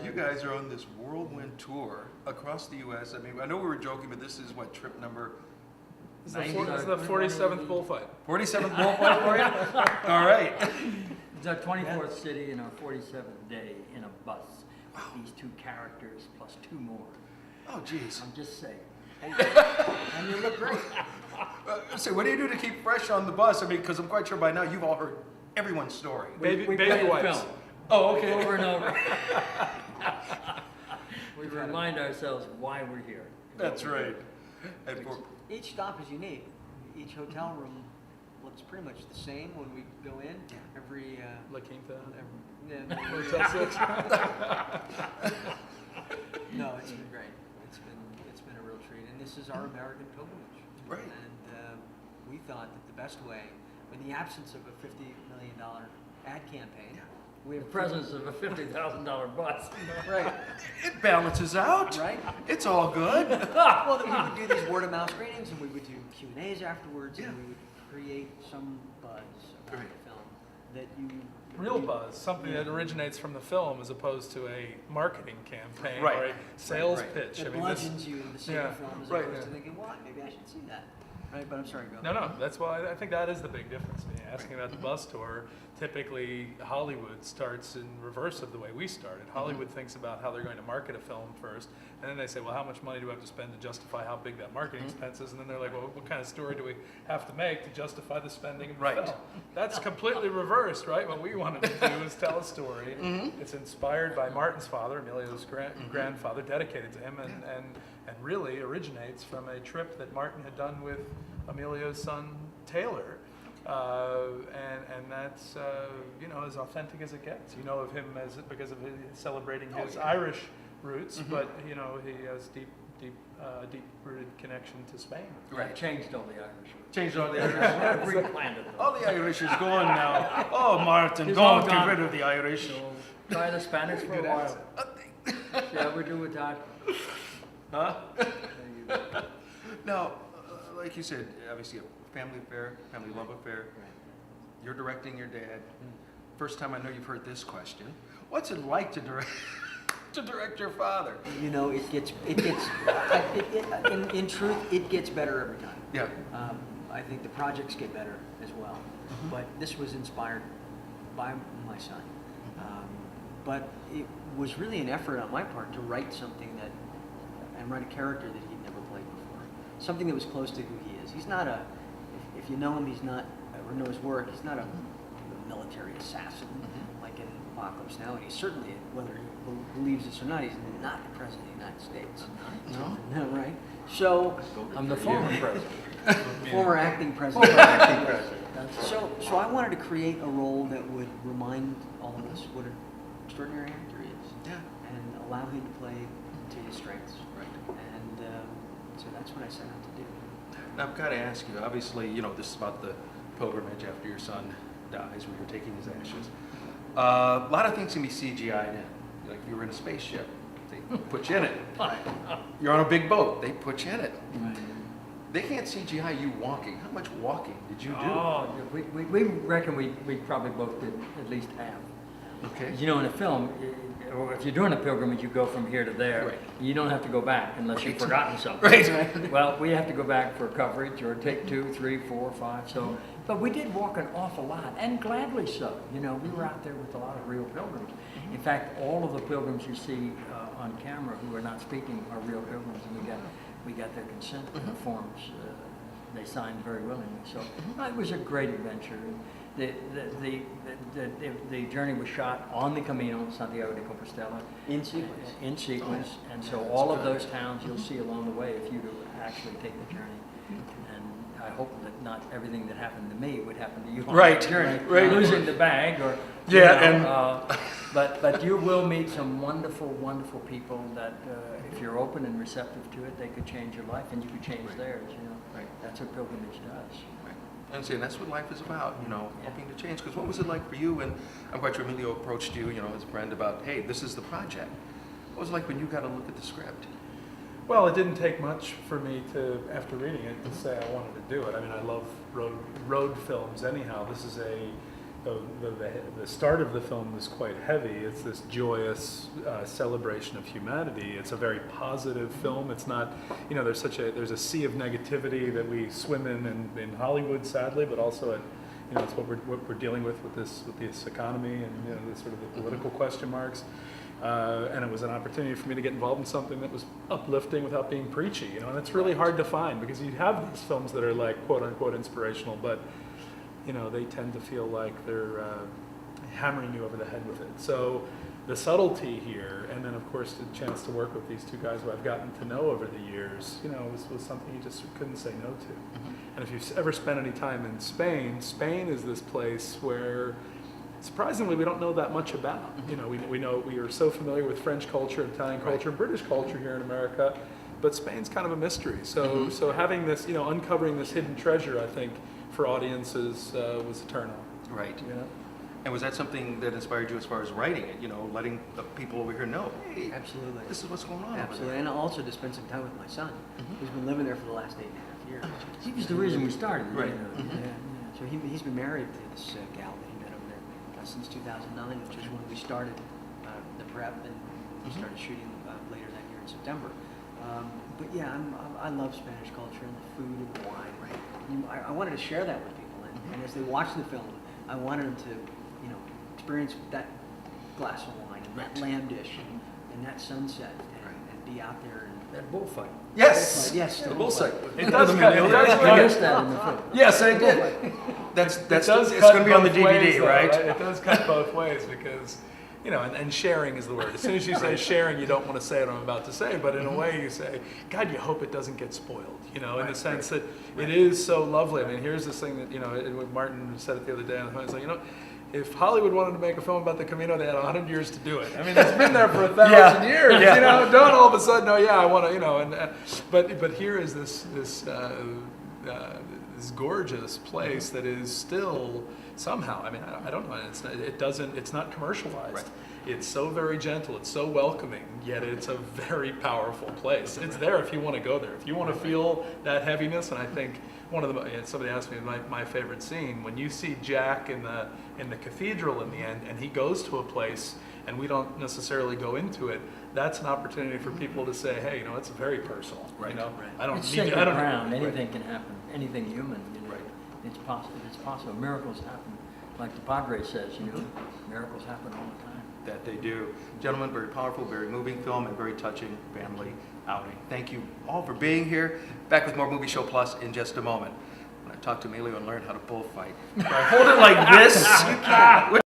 You guys are on this whirlwind tour across the U.S. I mean, I know we were joking, but this is what, trip number This is the 47th bullfight. 47th bullfight for you? All right. It's our 24th city and our 47th day in a bus. Wow. These two characters plus two more. Oh, geez. I'm just saying. And you look great. So what do you do to keep fresh on the bus? I mean, because I'm quite sure by now you've all heard everyone's story. We Baby play the wipes. film Oh, okay. over and over. We remind ourselves why we're here. That's right. And for, Each stop is unique. Each hotel room looks pretty much the same when we go in. Every, La Quinta. yeah, Hotel 6. no, it's been great. It's been a real treat, and this is our American pilgrimage. Right. And we thought that the best way, in the absence of a $50 million ad campaign, we The have presence of a $50,000 bus. right, it balances out. right. It's all good. Well, then we would do these word of mouth screenings, and we would do Q&As afterwards, Yeah. and we would create some buzz about Right. the film that you Real buzz, something that originates from the film as opposed to a marketing campaign Right. or a sales Right. pitch. that I mean, this, bludgeons you in the same yeah, film as right, opposed yeah. to thinking, what? Maybe I should see that. Right, but I'm sorry, go. no, that's why I think that is the big difference. I mean, asking about the bus tour, typically Hollywood starts in reverse of the way we started. Hollywood thinks about how they're going to market a film first, and then they say, well, how much money do we have to spend to justify how big that marketing expense is? And then they're like, well, what kind of story do we have to make to justify the spending of the Right. film? That's completely reversed, right? What we wanted to do is tell a story. It's inspired by Martin's father, Emillio's grandfather, dedicated to him, and really originates from a trip that Martin had done with Emilio's son Taylor, and that's as authentic as it gets. You know of him as because of his celebrating his Irish roots, but he has deep-rooted connection to Spain. Right. Changed all the Irish. Change all the Irish. Replanted them. All the Irish is gone now. Oh, Martin, It's all don't get gone. rid of the Irish. Try the Spanish for a Good while. answer. See how we do with that? Huh? There you go. Now, like you said, obviously a family affair, family love affair. You're directing your dad. First time I know you've heard this question. What's it like to direct to direct your father? You know, in truth, it gets better every time. Yeah. I think the projects get better as well. But this was inspired by my son. But it was really an effort on my part to write something and write a character that he'd never played before. Something that was close to who he is. He's not if you know him, he's not, or know his work, he's not a military assassin like in Apocalypse Now. And he's certainly, whether he believes this or not, he's not the president of the United States. No, right? So, I'm the former president. former acting president. So I wanted to create a role that would remind all of us what an extraordinary actor he is. Yeah. And allow him to play to his strengths. Right. And so that's what I set out to do. Now I've got to ask you. Obviously, this is about the pilgrimage after your son dies, where you're taking his ashes. A lot of things can be CGI'd in. Like you were in a spaceship, they put you in it. You're on a big boat, they put you in it. Right. They can't CGI you walking. How much walking did you do? Oh, we reckon we probably both did at least half. Okay. You know, in a film, or if you're doing a pilgrimage, you go from here to there. Right. You don't have to go back unless you've forgotten something. Right. Well, we have to go back for coverage or take 2, 3, 4, 5. So, but we did walk an awful lot, and gladly so. You know, we were out there with a lot of real pilgrims. In fact, all of the pilgrims you see on camera who are not speaking are real pilgrims, and we got their consent forms. They signed very willingly. So it was a great adventure. The journey was shot on the Camino, Santiago de Compostela. In sequence. In sequence, and so all of those towns you'll see along the way if you actually take the journey. And I hope that not everything that happened to me would happen to you on Right, the journey. right. Losing the bag or but you will meet some wonderful, wonderful people that if you're open and receptive to it, they could change your life and you could change theirs. Right. That's what pilgrimage does. And see, that's what life is about, hoping to change. Because what was it like for you when, I'm quite sure Emilio approached you, as a friend about, hey, this is the project. What was it like when you got to look at the script? Well, it didn't take much for me to, after reading it, to say I wanted to do it. I mean, I love road films anyhow. This is the start of the film is quite heavy. It's this joyous celebration of humanity. It's a very positive film. It's not, you know, there's a sea of negativity that we swim in Hollywood, sadly, but also at, you know, it's what we're dealing with this economy and, you know, the sort of the political question marks. And it was an opportunity for me to get involved in something that was uplifting without being preachy, you know, and it's really hard to find because you have these films that are like quote unquote inspirational, but you know, they tend to feel like they're hammering you over the head with it. So the subtlety here, and then of course the chance to work with these two guys who I've gotten to know over the years, you know, was something you just couldn't say no to. And if you've ever spent any time in Spain, Spain is this place where surprisingly we don't know that much about. You know, we are so familiar with French culture, Italian culture, British culture here in America, but Spain's kind of a mystery. So so having this, you know, uncovering this hidden treasure, I think, for audiences was a turn on. Right. You know? And was that something that inspired you as far as writing it? You know, letting the people over here know, hey, Absolutely. this is what's going on. Absolutely, and also to spend some time with my son, who's been living there for the last 8.5 years. He was the reason we started. Right. You know. Yeah. So he's been married to this gal that he met over there since 2009, which is when we started the prep, and we started shooting later that year in September. But yeah, I love Spanish culture and the food and the wine. Right. I wanted to share that with people, and as they watch the film, I wanted them to, you know, experience that glass of wine and that lamb dish and that sunset and be out there and That bullfight. Yes. Yes, The the bullfight. It does cut. It does I cut. missed that in the film. Yes, I did. That's It does it's cut going to be on the both DVD, ways, though, right? It does cut both ways because, you know, and sharing is the word. As soon as you say sharing, you don't want to say what I'm about to say, but in a way you say, God, you hope it doesn't get spoiled, you know, in the sense that it is so lovely. I mean, here's this thing that, you know, Martin said it the other day on the phone. He's like, you know, if Hollywood wanted to make a film about the Camino, they had 100 years to do it. I mean, it's been there for 1,000 years, you know. Don't all of a sudden, oh yeah, I want to, you know. But here is this gorgeous place that is still somehow. I mean, I don't know. It's not commercialized. Right. It's so very gentle. It's so welcoming. Yet it's a very powerful place. It's there if you want to go there. If you want to feel that heaviness, and I think one of the somebody asked me my favorite scene when you see Jack in the cathedral in the end, and he goes to a place, and we don't necessarily go into it. That's an opportunity for people to say, hey, you know, it's very personal. Right. You know, Right. I don't It's need. sacred I don't. ground. Right. Anything can happen. Anything human. You know. Right. It's possible. It's possible. Miracles happen. Like the Padre says, you know, miracles happen all the time. That they do. Gentlemen, very powerful, very moving film, and very touching family outing. Thank you all for being here. Back with more Movie Show Plus in just a moment. When I talk to Emillio and learn how to bullfight. If I hold it like this, you can't.